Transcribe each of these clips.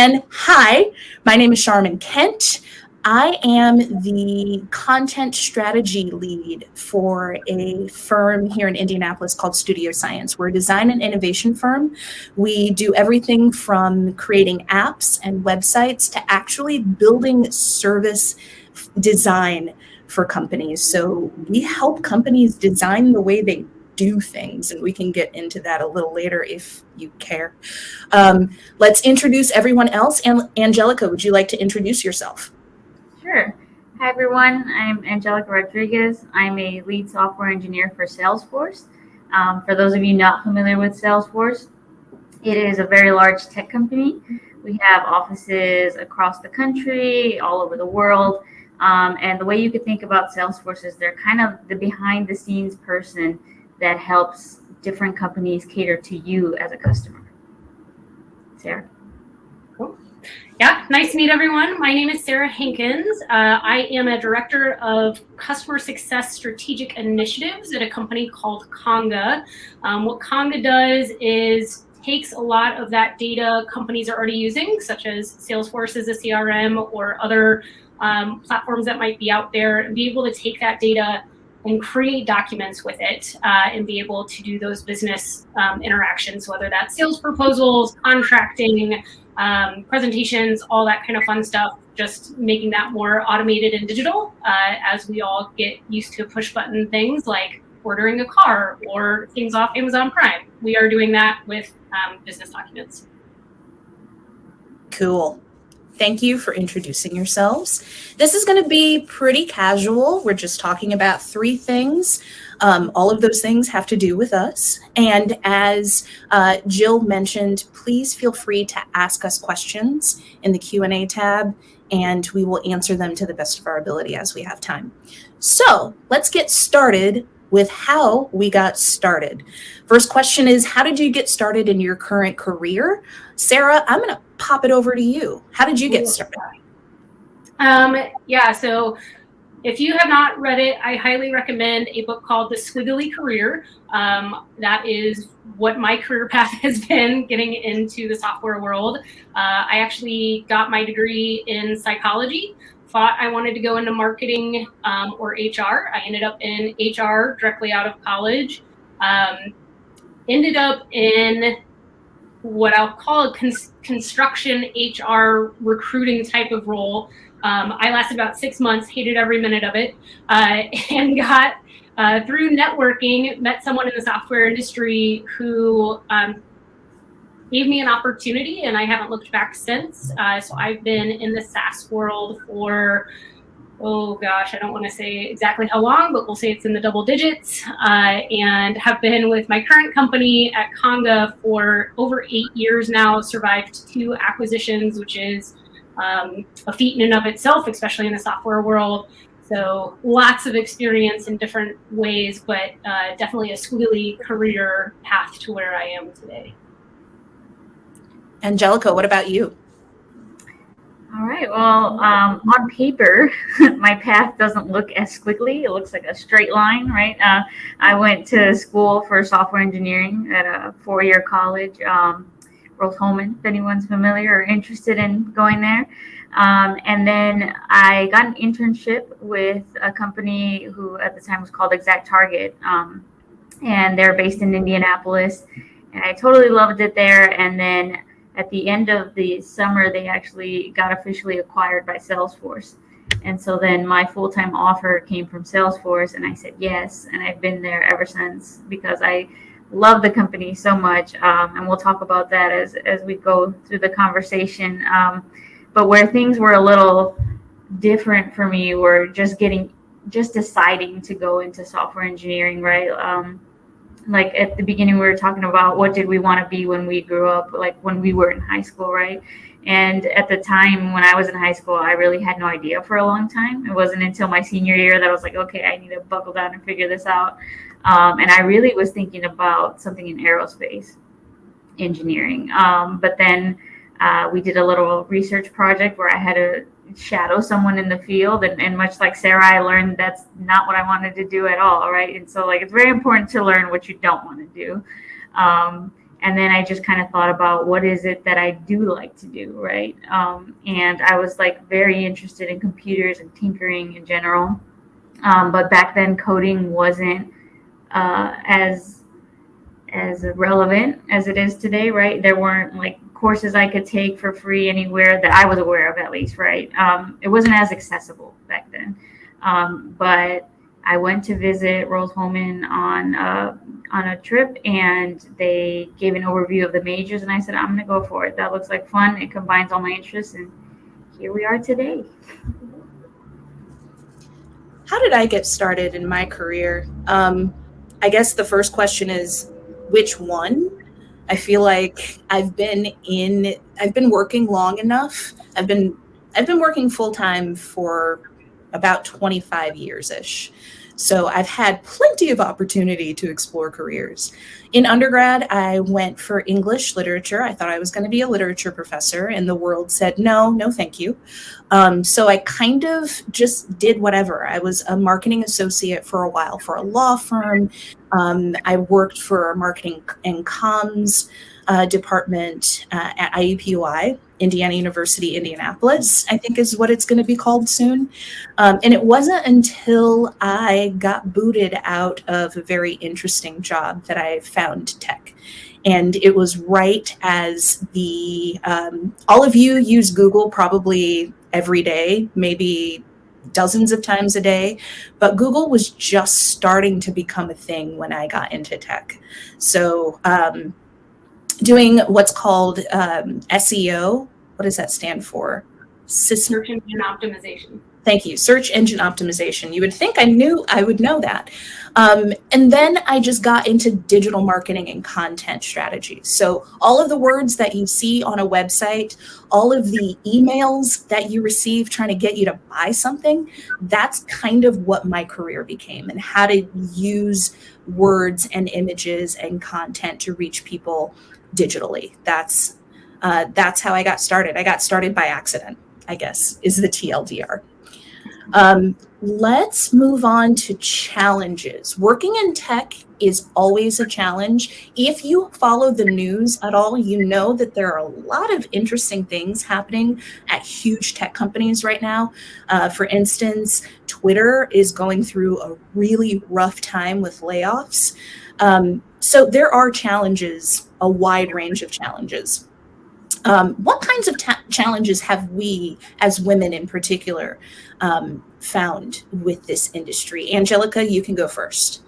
And hi, my name is Sharman Kent. I am the content strategy lead for a firm here in Indianapolis called Studio Science. We're a design and innovation firm. We do everything from creating apps and websites to actually building service design for companies. So we help companies design the way they do things, and we can get into that a little later if you care. Let's introduce everyone else. And Angelica, would you like to introduce yourself? Sure. Hi, everyone. I'm Angelica Rodriguez. I'm a lead software engineer for Salesforce. For those of you not familiar with Salesforce, it is a very large tech company. We have offices across the country, all over the world. And the way you could think about Salesforce is they're kind of the behind the scenes person that helps different companies cater to you as a customer. Sarah. Cool. Yeah, nice to meet everyone. My name is Sarah Hankins. I am a director of customer success strategic initiatives at a company called Conga. What Conga does is takes a lot of that data companies are already using, such as Salesforce as a CRM or other platforms that might be out there, and be able to take that data and create documents with it and be able to do those business interactions, whether that's sales proposals, contracting, presentations, all that kind of fun stuff, just making that more automated and digital as we all get used to push button things like ordering a car or things off Amazon Prime. We are doing that with business documents. Cool. Thank you for introducing yourselves. This is going to be pretty casual. We're just talking about three things. All of those things have to do with us. And as Jill mentioned, please feel free to ask us questions in the Q&A tab, and we will answer them to the best of our ability as we have time. So let's get started with how we got started. First question is, how did you get started in your current career? Sarah, I'm going to pop it over to you. How did you get started? Yeah, so if you have not read it, I highly recommend a book called The Squiggly Career. That is what my career path has been, getting into the software world. I actually got my degree in psychology, thought I wanted to go into marketing or HR. I ended up in HR directly out of college. Ended up in what I'll call a construction HR recruiting type of role. I lasted about 6 months, hated every minute of it, and got through networking, met someone in the software industry who gave me an opportunity, and I haven't looked back since. So I've been in the SaaS world for, oh gosh, I don't want to say exactly how long, but we'll say it's in the double digits, and have been with my current company at Conga for over 8 years now, survived 2 acquisitions, which is a feat in and of itself, especially in the software world. So lots of experience in different ways, but definitely a squiggly career path to where I am today. Angelica, what about you? All right. Well, on paper, my path doesn't look as squiggly. It looks like a straight line, right? I went to school for software engineering at a 4-year college, Rose-Hulman, if anyone's familiar or interested in going there. And then I got an internship with a company who at the time was called ExactTarget, and they're based in Indianapolis. And I totally loved it there. And then at the end of the summer, they actually got officially acquired by Salesforce. And so then my full-time offer came from Salesforce, and I said yes. And I've been there ever since because I love the company so much. And we'll talk about that as we go through the conversation. But where things were a little different for me were just deciding to go into software engineering, right? Like at the beginning, we were talking about what did we want to be when we grew up, like when we were in high school, right? And at the time when I was in high school, I really had no idea for a long time. It wasn't until my senior year that I was like, okay, I need to buckle down and figure this out. And I really was thinking about something in aerospace engineering. But then we did a little research project where I had to shadow someone in the field, and much like Sarah, I learned that's not what I wanted to do at all, right? And so like it's very important to learn what you don't want to do. And then I just kind of thought about what is it that I do like to do, right? And I was like very interested in computers and tinkering in general. But back then, coding wasn't as relevant as it is today, right? There weren't like courses I could take for free anywhere that I was aware of, at least, right? It wasn't as accessible back then. But I went to visit Rose-Hulman on a trip, and they gave an overview of the majors, and I said, I'm going to go for it. That looks like fun. It combines all my interests, and here we are today. How did I get started in my career? I guess the first question is, which one? I feel like I've been working long enough. I've been working full time for about 25 years-ish. So I've had plenty of opportunity to explore careers. In undergrad, I went for English literature. I thought I was going to be a literature professor, and the world said, no, thank you. So I kind of just did whatever. I was a marketing associate for a while for a law firm. I worked for a marketing and comms department at IUPUI, Indiana University, Indianapolis, I think is what it's going to be called soon. And it wasn't until I got booted out of a very interesting job that I found tech. And it was right as all of you use Google probably every day, maybe dozens of times a day, but Google was just starting to become a thing when I got into tech. So doing what's called SEO. What does that stand for? Search engine optimization. Thank you. Search engine optimization. You would think I would know that. And then I just got into digital marketing and content strategies. So all of the words that you see on a website, all of the emails that you receive trying to get you to buy something, that's kind of what my career became, and how to use words and images and content to reach people digitally. That's how I got started. I got started by accident, I guess, is the TLDR. Let's move on to challenges. Working in tech is always a challenge. If you follow the news at all, you know that there are a lot of interesting things happening at huge tech companies right now. For instance, Twitter is going through a really rough time with layoffs. So there are challenges, a wide range of challenges. What kinds of challenges have we, as women in particular, found with this industry? Angelica, you can go first.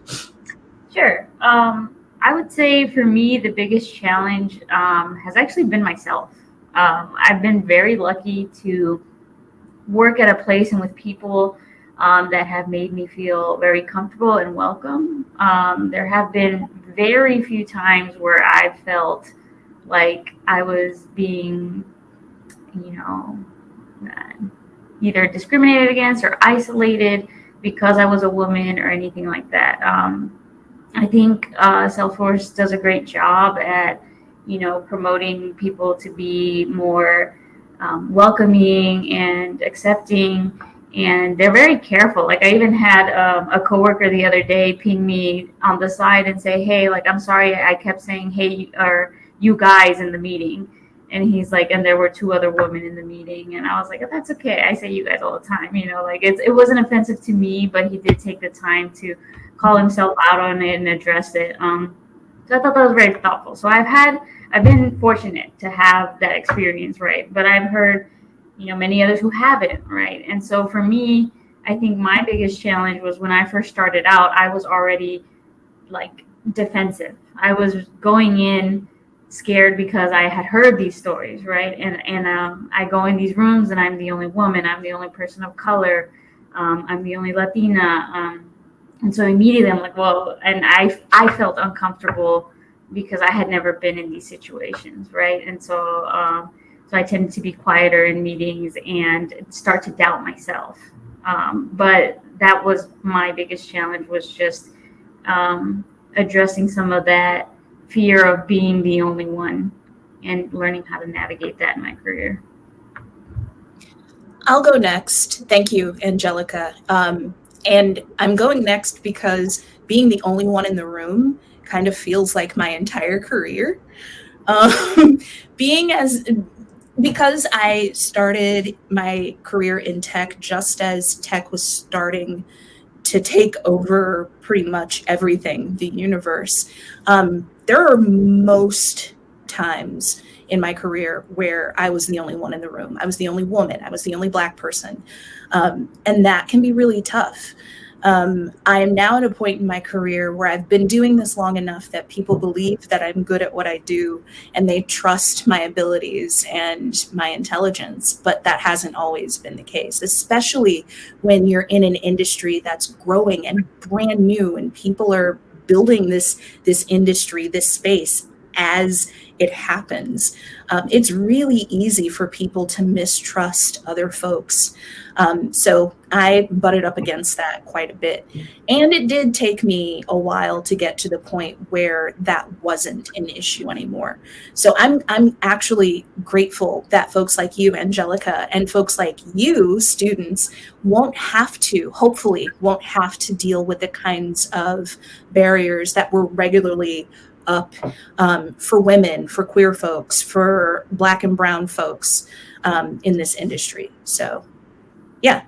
Sure. I would say for me, the biggest challenge has actually been myself. I've been very lucky to work at a place and with people that have made me feel very comfortable and welcome. There have been very few times where I've felt like I was being, either discriminated against or isolated because I was a woman or anything like that. I think Salesforce does a great job at, promoting people to be more welcoming and accepting, and they're very careful. Like, I even had a coworker the other day ping me on the side and say, hey, like, I'm sorry, I kept saying, hey, or you guys in the meeting. And he's like, and there were two other women in the meeting. And I was like, oh, that's okay. I say you guys all the time, it wasn't offensive to me, but he did take the time to call himself out on it and address it. So I thought that was very thoughtful. So I've been fortunate to have that experience, right? But I've heard, many others who haven't, right? And so for me, I think my biggest challenge was when I first started out, I was already like defensive. I was going in scared because I had heard these stories, right? And I go in these rooms and I'm the only woman, I'm the only person of color, I'm the only Latina, and so immediately I'm like, well, and I felt uncomfortable because I had never been in these situations, right? And so I tended to be quieter in meetings and start to doubt myself. But that was my biggest challenge, was just addressing some of that fear of being the only one and learning how to navigate that in my career. I'll go next. Thank you, Angelica. And I'm going next because being the only one in the room kind of feels like my entire career. Um, because I started my career in tech just as tech was starting to take over pretty much everything, the universe. There are most times in my career where I was the only one in the room. I was the only woman. I was the only Black person. And that can be really tough. I am now at a point in my career where I've been doing this long enough that people believe that I'm good at what I do and they trust my abilities and my intelligence, but that hasn't always been the case, especially when you're in an industry that's growing and brand new and people are building this industry, this space as it happens. It's really easy for people to mistrust other folks. So I butted up against that quite a bit. And it did take me a while to get to the point where that wasn't an issue anymore. So I'm actually grateful that folks like you, Angelica, and folks like you, students, hopefully won't have to deal with the kinds of barriers that we're regularly up for women, for queer folks, for Black and brown folks in this industry. So, yeah.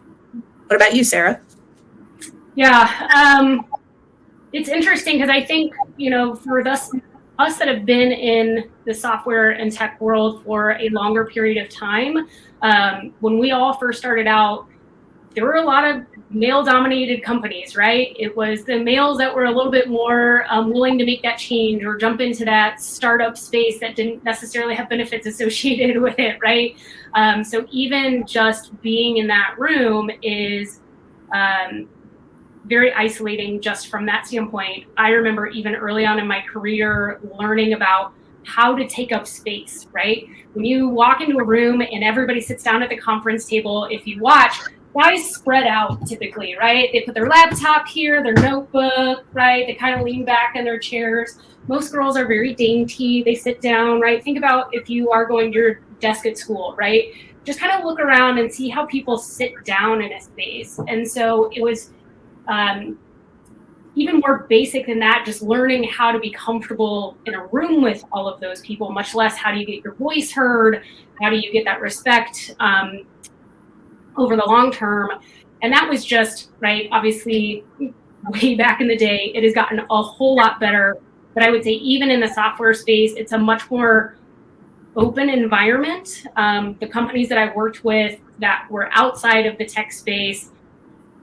What about you, Sarah? Yeah, it's interesting because I think, for us that have been in the software and tech world for a longer period of time, when we all first started out, there were a lot of male-dominated companies, right? It was the males that were a little bit more willing to make that change or jump into that startup space that didn't necessarily have benefits associated with it, right? So even just being in that room is very isolating just from that standpoint. I remember even early on in my career learning about how to take up space, right? When you walk into a room and everybody sits down at the conference table, if you watch, guys spread out typically, right? They put their laptop here, their notebook, right? They kind of lean back in their chairs. Most girls are very dainty. They sit down, right? Think about if you are going to your desk at school, right? Just kind of look around and see how people sit down in a space. And so it was even more basic than that, just learning how to be comfortable in a room with all of those people, much less how do you get your voice heard? How do you get that respect over the long term? And that was just, right, obviously way back in the day. It has gotten a whole lot better. But I would say even in the software space, it's a much more open environment. The companies that I've worked with that were outside of the tech space,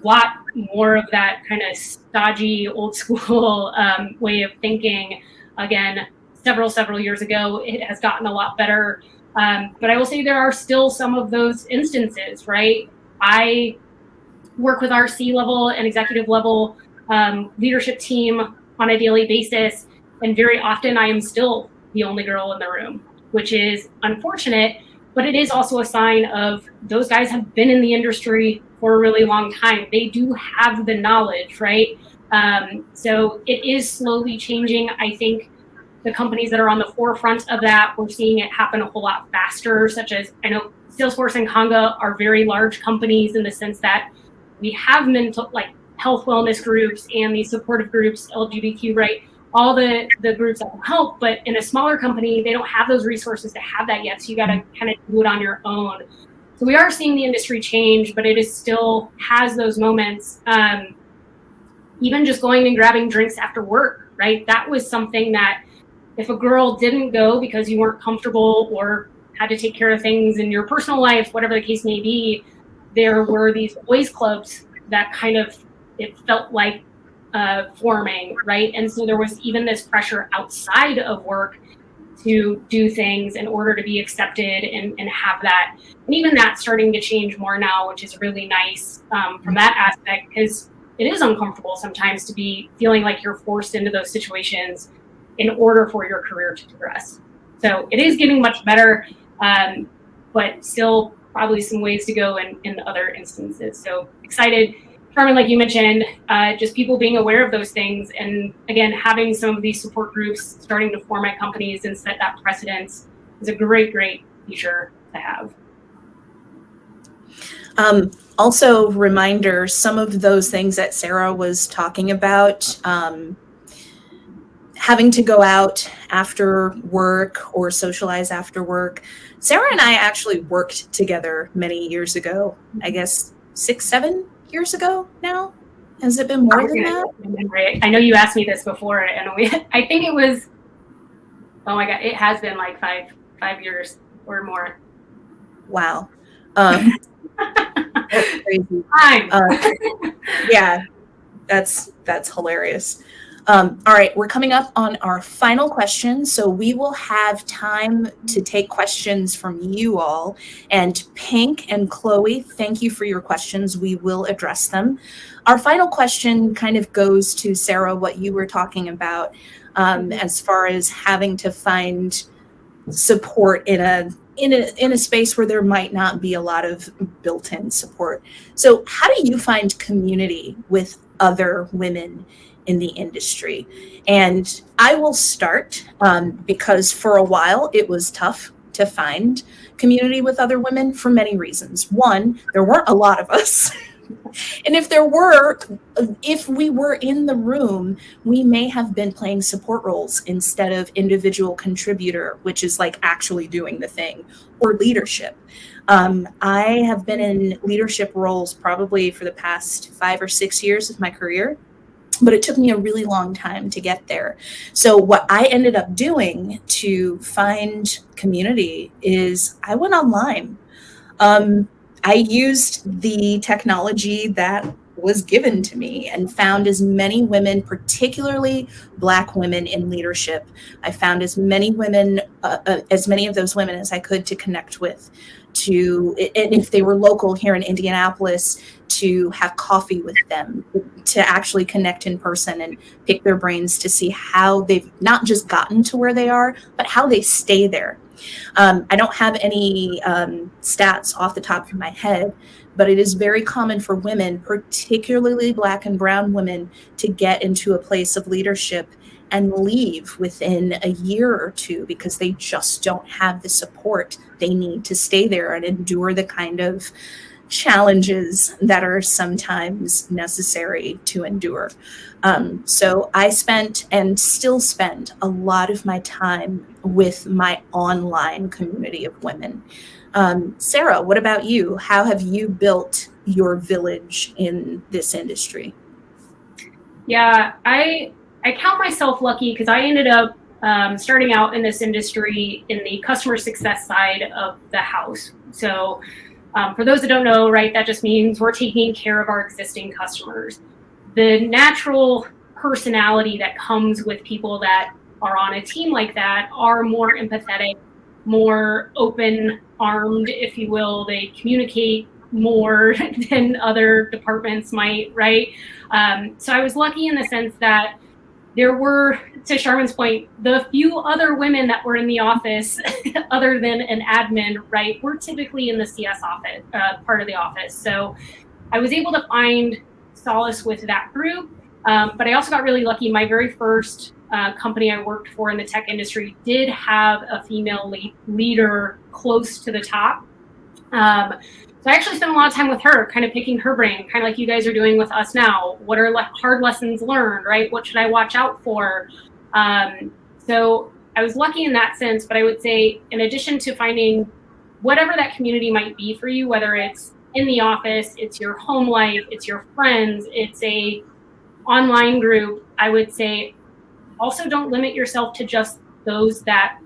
a lot more of that kind of stodgy, old school way of thinking. Again, several years ago, it has gotten a lot better. But I will say there are still some of those instances, right? I work with our C-level and executive level leadership team on a daily basis. And very often I am still the only girl in the room, which is unfortunate, but it is also a sign of those guys have been in the industry for a really long time. They do have the knowledge, right? So it is slowly changing. I think the companies that are on the forefront of that, we're seeing it happen a whole lot faster, such as, I know Salesforce and Conga are very large companies in the sense that we have mental, like health wellness groups and these supportive groups, LGBTQ, right? All the groups that will help, but in a smaller company, they don't have those resources to have that yet. So you got to kind of do it on your own. So we are seeing the industry change, but it is still has those moments. Even just going and grabbing drinks after work, right? That was something that if a girl didn't go because you weren't comfortable or had to take care of things in your personal life, whatever the case may be, there were these boys clubs that kind of, it felt like forming, right? And so there was even this pressure outside of work to do things in order to be accepted and have that. And even that's starting to change more now, which is really nice from that aspect, because it is uncomfortable sometimes to be feeling like you're forced into those situations in order for your career to progress. So it is getting much better, but still probably some ways to go in other instances. So excited. Carmen, like you mentioned, just people being aware of those things. And again, having some of these support groups starting to form at companies and set that precedence is a great feature to have. Also, reminder, some of those things that Sarah was talking about, having to go out after work or socialize after work. Sarah and I actually worked together many years ago, I guess 6-7 years ago now. Has it been more than that? I know you asked me this before, and I think it was, oh my God, it has been like five years or more. Wow. That's crazy. Yeah, that's hilarious. All right, we're coming up on our final question, so we will have time to take questions from you all. And Pink and Chloe, thank you for your questions. We will address them. Our final question kind of goes to Sarah, what you were talking about, as far as having to find support in a space where there might not be a lot of built-in support. So how do you find community with other women in the industry? And I will start because for a while it was tough to find community with other women for many reasons. One, there weren't a lot of us. And if we were in the room, we may have been playing support roles instead of individual contributor, which is like actually doing the thing, or leadership. I have been in leadership roles probably for the past 5 or 6 years of my career, but it took me a really long time to get there. So what I ended up doing to find community is I went online. I used the technology that was given to me and found as many women, particularly Black women in leadership. I found as many women, as many of those women as I could to connect with, and if they were local here in Indianapolis, to have coffee with them, to actually connect in person and pick their brains to see how they've not just gotten to where they are, but how they stay there. I don't have any stats off the top of my head, but it is very common for women, particularly Black and brown women, to get into a place of leadership and leave within a year or two because they just don't have the support they need to stay there and endure the kind of challenges that are sometimes necessary to endure. So I spent and still spend a lot of my time with my online community of women. Sarah, what about you? How have you built your village in this industry? Yeah, I count myself lucky because I ended up starting out in this industry in the customer success side of the house. So for those that don't know, right, that just means we're taking care of our existing customers. The natural personality that comes with people that are on a team like that are more empathetic, more open-armed, if you will. They communicate more than other departments might, right? So I was lucky in the sense that there were, to Charmin's point, the few other women that were in the office, other than an admin, right, were typically in the CS office, part of the office. So I was able to find solace with that group. But I also got really lucky. My very first company I worked for in the tech industry did have a female leader close to the top. So I actually spent a lot of time with her, kind of picking her brain, kind of like you guys are doing with us now. What are hard lessons learned, right? What should I watch out for? So I was lucky in that sense, but I would say in addition to finding whatever that community might be for you, whether it's in the office, it's your home life, it's your friends, it's a online group, I would say also don't limit yourself to just those that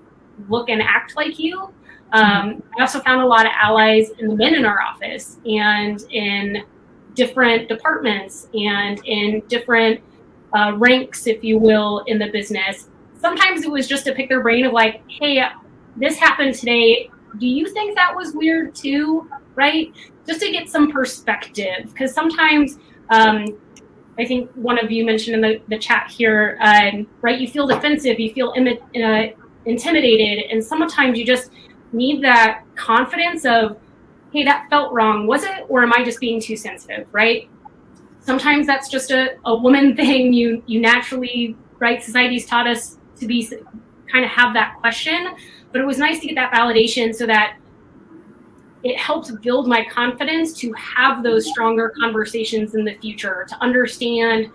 look and act like you. I also found a lot of allies in the men in our office and in different departments and in different ranks, if you will, in the business. Sometimes it was just to pick their brain of like, hey, this happened today. Do you think that was weird too? Right? Just to get some perspective. Because sometimes, I think one of you mentioned in the chat here, right, you feel defensive, you feel intimidated, and sometimes you just need that confidence of, hey, that felt wrong. Was it, or am I just being too sensitive, right? Sometimes that's just a woman thing. You naturally, right, society's taught us to be kind of have that question, but it was nice to get that validation so that it helped build my confidence to have those stronger conversations in the future, to understand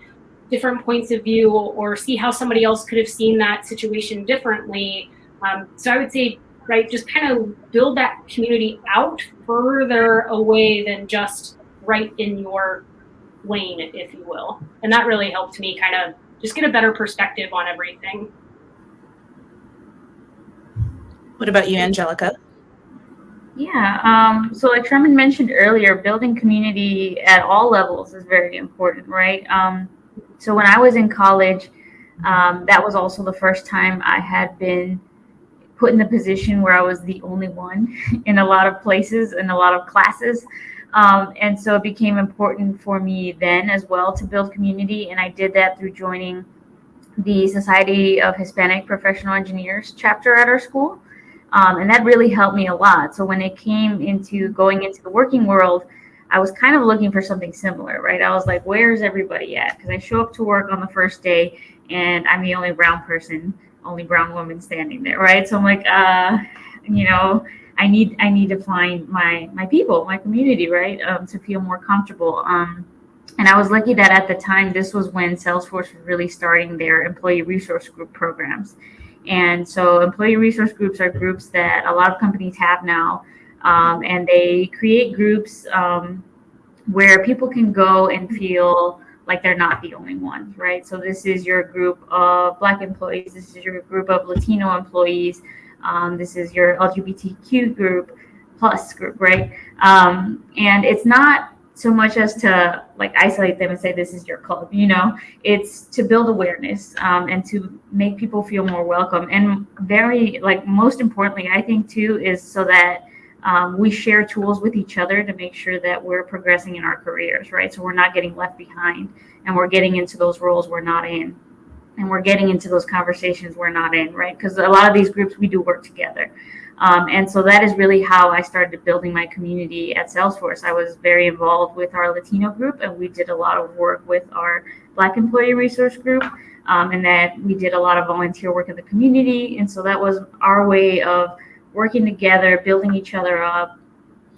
different points of view or see how somebody else could have seen that situation differently. So I would say, right, just kind of build that community out further away than just right in your lane, if you will. And that really helped me kind of just get a better perspective on everything. What about you, Angelica? Yeah, so like Sherman mentioned earlier, building community at all levels is very important, right? So when I was in college, that was also the first time I had been put in the position where I was the only one in a lot of places, in a lot of classes. And so it became important for me then as well to build community. And I did that through joining the Society of Hispanic Professional Engineers chapter at our school. And that really helped me a lot. So when it came into going into the working world, I was kind of looking for something similar, right? I was like, where's everybody at? Because I show up to work on the first day and I'm the only brown person, only brown woman standing there, right? So I'm like, you know, I need to find my people, my community, right? To feel more comfortable. And I was lucky that at the time, this was when Salesforce was really starting their employee resource group programs. And so employee resource groups are groups that a lot of companies have now. And they create groups where people can go and feel like they're not the only ones, right? So this is your group of Black employees. This is your group of Latino employees. This is your LGBTQ group plus group, right? And it's not so much as to like isolate them and say, this is your club, you know, it's to build awareness and to make people feel more welcome. And very, like, most importantly, I think too, is so that we share tools with each other to make sure that we're progressing in our careers, right? So we're not getting left behind and we're getting into those roles we're not in. And we're getting into those conversations we're not in, right? Because a lot of these groups, we do work together. And so that is really how I started building my community at Salesforce. I was very involved with our Latino group, and we did a lot of work with our Black employee resource group, and that we did a lot of volunteer work in the community. And so that was our way of working together, building each other up.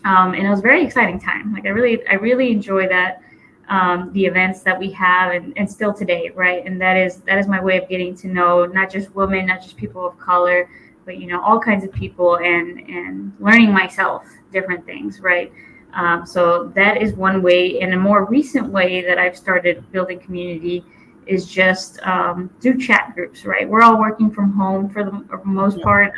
And it was a very exciting time. Like I really enjoy that. The events that we have and still today, right? And that is my way of getting to know not just women, not just people of color, but you know, all kinds of people and learning myself different things, right? So that is one way. And a more recent way that I've started building community is just through chat groups, right? We're all working from home for the most part.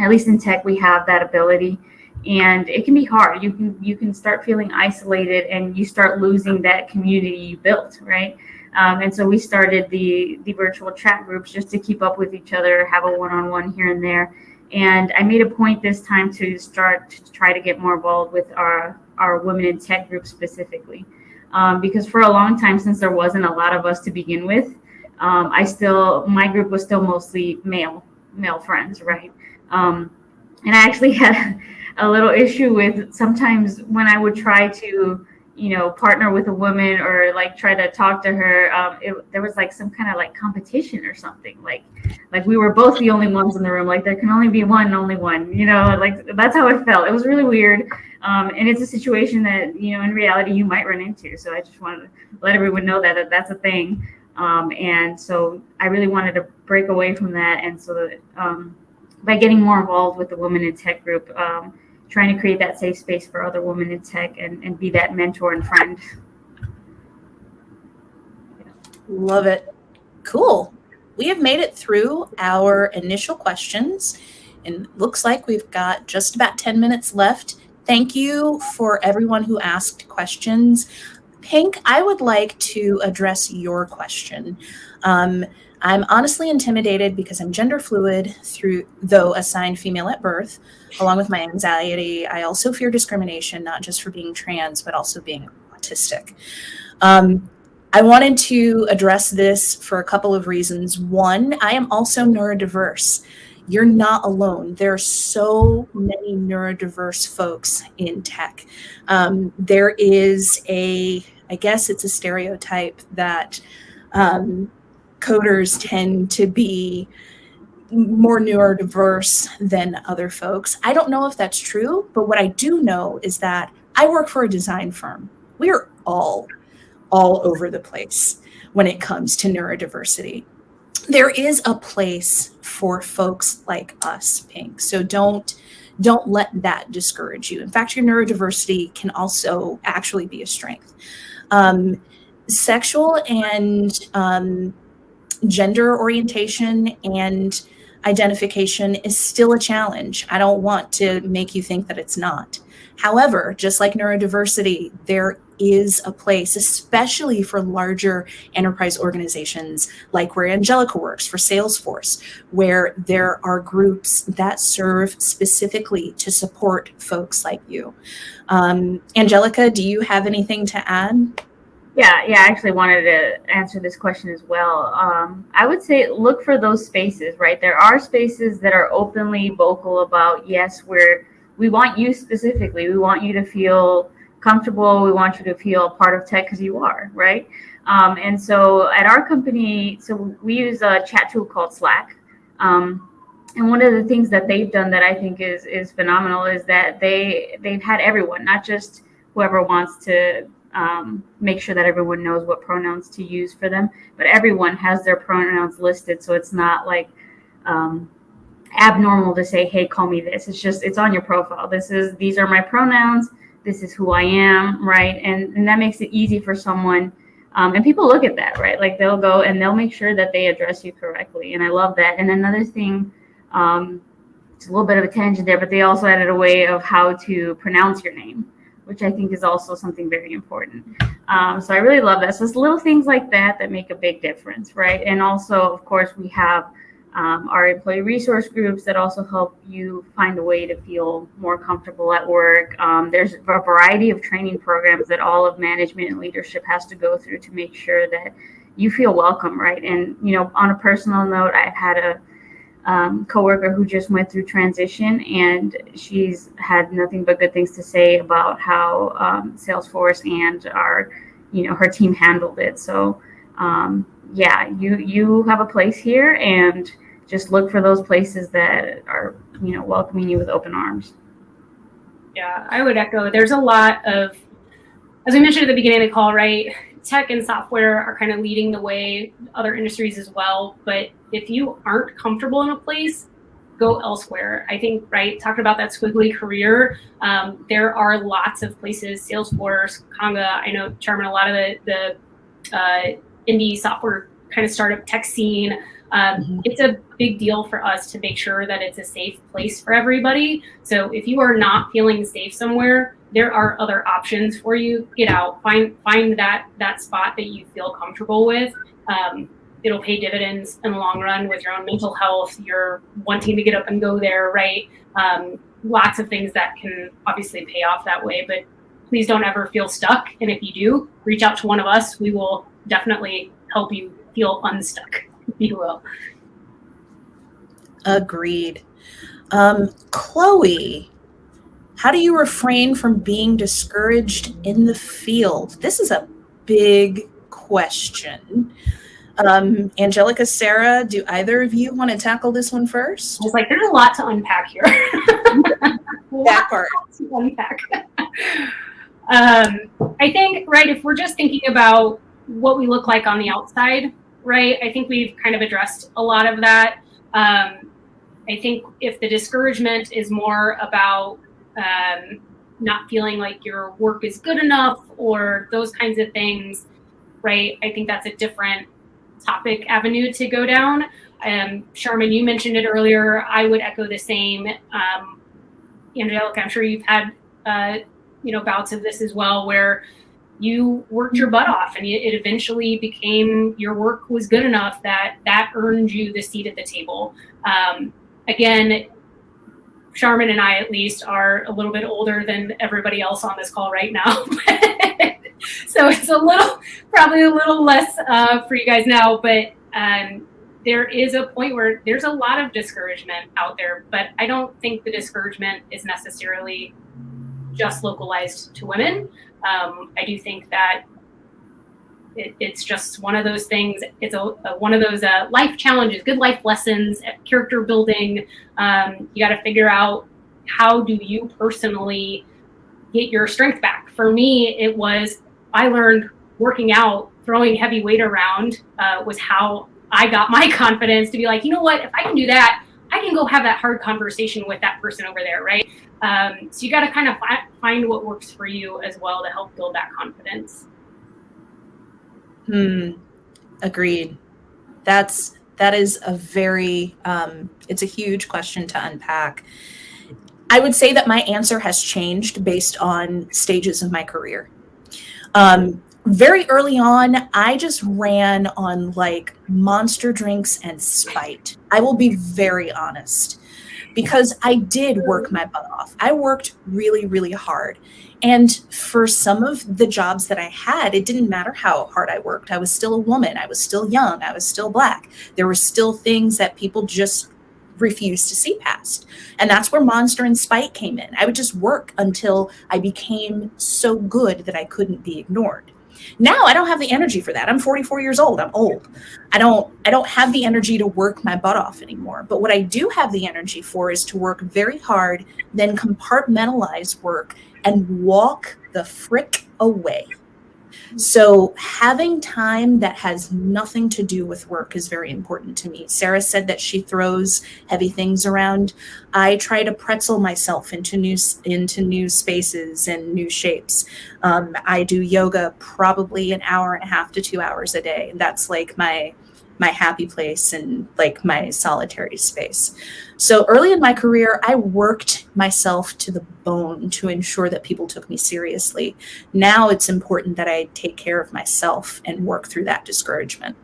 At least in tech, we have that ability. And it can be hard. You can start feeling isolated and you start losing that community you built, right? And so we started the virtual chat groups just to keep up with each other, have a one-on-one here and there. And I made a point this time to try to get more involved with our women in tech group specifically. Because for a long time, since there wasn't a lot of us to begin with, my group was still mostly male friends, right? And I actually had a little issue with sometimes when I would try to, you know, partner with a woman or like try to talk to her, there was like some kind of like competition or something. Like we were both the only ones in the room. Like there can only be one, only one, you know, like that's how it felt. It was really weird. And it's a situation that, you know, in reality you might run into. So I just wanted to let everyone know that that's a thing. And so I really wanted to break away from that. And so that, by getting more involved with the Women in Tech group, trying to create that safe space for other women in tech and be that mentor and friend. Love it. Cool. We have made it through our initial questions and looks like we've got just about 10 minutes left. Thank you for everyone who asked questions. Pink, I would like to address your question. I'm honestly intimidated because I'm gender fluid though assigned female at birth. Along with my anxiety, I also fear discrimination, not just for being trans, but also being autistic. I wanted to address this for a couple of reasons. One, I am also neurodiverse. You're not alone. There are so many neurodiverse folks in tech. There is I guess it's a stereotype that coders tend to be more neurodiverse than other folks. I don't know if that's true, but what I do know is that I work for a design firm. We are all over the place. when it comes to neurodiversity. There is a place for folks like us, Pink. So don't let that discourage you. In fact, your neurodiversity can also actually be a strength. Sexual and gender orientation and identification is still a challenge. I don't want to make you think that it's not. However, just like neurodiversity, there is a place, especially for larger enterprise organizations like where Angelica works for Salesforce, where there are groups that serve specifically to support folks like you. Angelica, do you have anything to add? Yeah, I actually wanted to answer this question as well. I would say look for those spaces, right? There are spaces that are openly vocal about, yes, we want you specifically. We want you to feel comfortable. We want you to feel part of tech because you are, right? And so at our company, so we use a chat tool called Slack. And one of the things that they've done that I think is phenomenal is that they've had everyone, not just whoever wants to make sure that everyone knows what pronouns to use for them, but everyone has their pronouns listed, so it's not like abnormal to say, hey, call me this. It's on your profile. These are my pronouns, this is who I am, right? And that makes it easy for someone, and people look at that, right? Like they'll go and they'll make sure that they address you correctly, and I love that. And another thing, it's a little bit of a tangent there, but they also added a way of how to pronounce your name, which I think is also something very important. So I really love that. So it's little things like that make a big difference, right? And also, of course, we have our employee resource groups that also help you find a way to feel more comfortable at work. There's a variety of training programs that all of management and leadership has to go through to make sure that you feel welcome, right? And, on a personal note, I've had a coworker who just went through transition, and she's had nothing but good things to say about how Salesforce and her team handled it. So you have a place here, and just look for those places that are welcoming you with open arms. Yeah, I would echo. There's a lot of, as we mentioned at the beginning of the call, right? Tech and software are kind of leading the way, other industries as well. But if you aren't comfortable in a place, go elsewhere. I think, right, talking about that squiggly career, there are lots of places, Salesforce, Conga, I know, Charmin, a lot of the indie software kind of startup tech scene. It's a big deal for us to make sure that it's a safe place for everybody. So if you are not feeling safe somewhere, there are other options for you. Get out, find that spot that you feel comfortable with. It'll pay dividends in the long run with your own mental health. You're wanting to get up and go there, right? Lots of things that can obviously pay off that way, but please don't ever feel stuck. And if you do, reach out to one of us. We will definitely help you feel unstuck, if you will. Agreed. Chloe, how do you refrain from being discouraged in the field? This is a big question. Angelica, Sarah, do either of you want to tackle this one first? I was like, there's a lot to unpack here. That part. To unpack. I think, right, if we're just thinking about what we look like on the outside, right, I think we've kind of addressed a lot of that. I think if the discouragement is more about not feeling like your work is good enough or those kinds of things, right, I think that's a different topic avenue to go down. Charmin, you mentioned it earlier. I would echo the same. Angelica, I'm sure you've had bouts of this as well, where you worked your butt off and it eventually became your work was good enough that earned you the seat at the table. Again, Charmin and I at least are a little bit older than everybody else on this call right now. So it's probably a little less for you guys now, but there is a point where there's a lot of discouragement out there, but I don't think the discouragement is necessarily just localized to women. I do think that it's just one of those things. It's one of those life challenges, good life lessons, character building. You got to figure out, how do you personally get your strength back? For me, it was, I learned working out, throwing heavy weight around was how I got my confidence to be like, you know what, if I can do that, I can go have that hard conversation with that person over there, right? So you got to kind of find what works for you as well to help build that confidence. Agreed. That is a very, it's a huge question to unpack. I would say that my answer has changed based on stages of my career. Very early on, I just ran on like Monster drinks and spite. I will be very honest, because I did work my butt off. I worked really, really hard. And for some of the jobs that I had, it didn't matter how hard I worked. I was still a woman. I was still young. I was still Black. There were still things that people just refused to see past. And that's where Monster and spite came in. I would just work until I became so good that I couldn't be ignored. Now I don't have the energy for that. I'm 44 years old. I'm old. I don't have the energy to work my butt off anymore. But what I do have the energy for is to work very hard, then compartmentalize work and walk the frick away. So having time that has nothing to do with work is very important to me. Sarah said that she throws heavy things around. I try to pretzel myself into new spaces and new shapes. I do yoga probably an hour and a half to 2 hours a day. That's like my happy place and like my solitary space. So early in my career, I worked myself to the bone to ensure that people took me seriously. Now it's important that I take care of myself and work through that discouragement.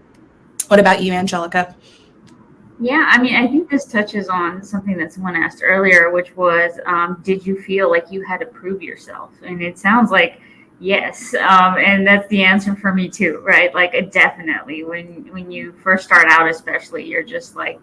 What about you, Angelica? Yeah, I mean, I think this touches on something that someone asked earlier, which was, did you feel like you had to prove yourself? And it sounds like yes, and that's the answer for me too, right? Like definitely, when you first start out, especially, you're just like,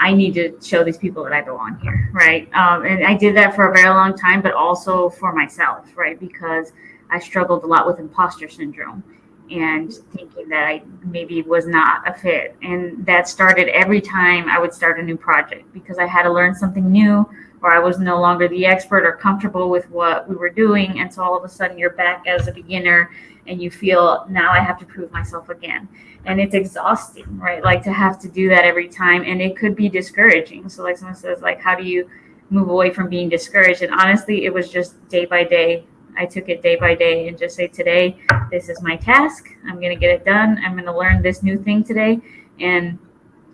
I need to show these people that I belong here, right? And I did that for a very long time, but also for myself, right? Because I struggled a lot with imposter syndrome and thinking that I maybe was not a fit. And that started every time I would start a new project, because I had to learn something new, or I was no longer the expert or comfortable with what we were doing. And so all of a sudden you're back as a beginner and you feel, now I have to prove myself again. And it's exhausting, right? Like to have to do that every time. And it could be discouraging. So like someone says, like, how do you move away from being discouraged? And honestly, it was just day by day. I took it day by day and just say, today, this is my task. I'm going to get it done. I'm going to learn this new thing today. And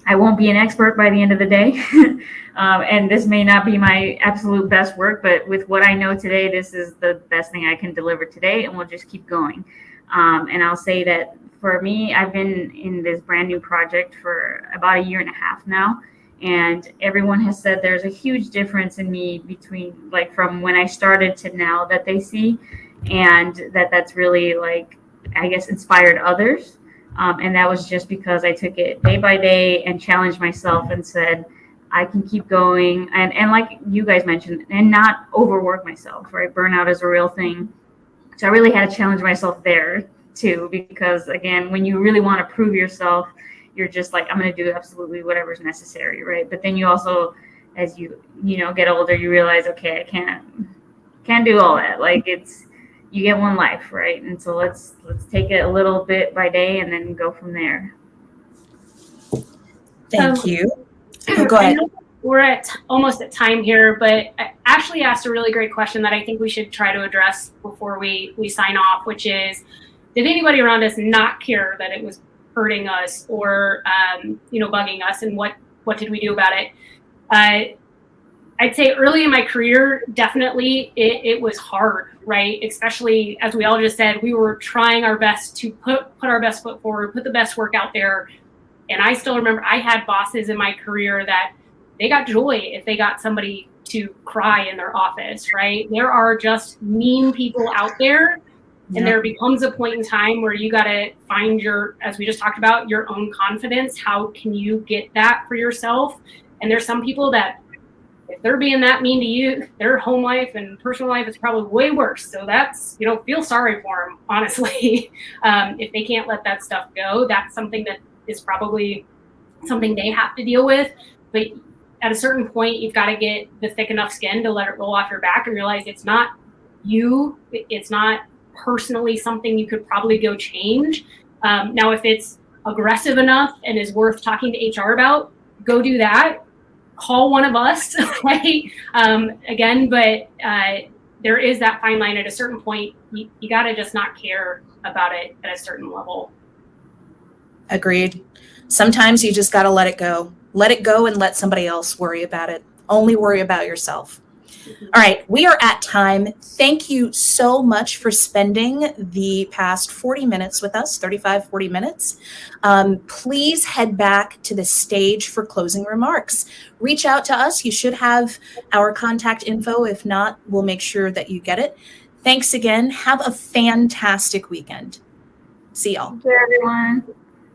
I won't be an expert by the end of the day. And this may not be my absolute best work, but with what I know today, this is the best thing I can deliver today, and we'll just keep going. And I'll say that for me, I've been in this brand new project for about 1.5 years now. And everyone has said there's a huge difference in me between like from when I started to now that they see, and that's really like, I guess, inspired others. And that was just because I took it day by day and challenged myself and said, I can keep going. And like you guys mentioned, and not overwork myself, right? Burnout is a real thing. So I really had to challenge myself there too, because again, when you really want to prove yourself, you're just like, I'm going to do absolutely whatever's necessary, right? But then you also, as you get older, you realize, okay, I can't do all that. Like you get one life, right? And so let's take it a little bit by day and then go from there. Thank you. Go ahead. We're almost at time here, but Ashley asked a really great question that I think we should try to address before we sign off, which is, did anybody around us not care that it was hurting us or bugging us, and what did we do about it? I'd say early in my career, definitely it was hard, right? Especially as we all just said, we were trying our best to put our best foot forward, put the best work out there. And I still remember I had bosses in my career that they got joy if they got somebody to cry in their office, right? There are just mean people out there. And there becomes a point in time where you got to find as we just talked about, your own confidence. How can you get that for yourself? And there's some people that, if they're being that mean to you, their home life and personal life is probably way worse. So that's, feel sorry for them, honestly. If they can't let that stuff go, that's something that is probably something they have to deal with. But at a certain point, you've got to get the thick enough skin to let it roll off your back and realize it's not you. It's not personally something you could probably go change. Now, if it's aggressive enough and is worth talking to HR about, go do that. Call one of us, right? Again, but there is that fine line. At a certain point, you got to just not care about it at a certain level. Agreed. Sometimes you just got to let it go. Let it go and let somebody else worry about it. Only worry about yourself. All right, we are at time. Thank you so much for spending the past 40 minutes with us, 35, 40 minutes. Please head back to the stage for closing remarks. Reach out to us. You should have our contact info. If not, we'll make sure that you get it. Thanks again. Have a fantastic weekend. See y'all. Thank you, everyone.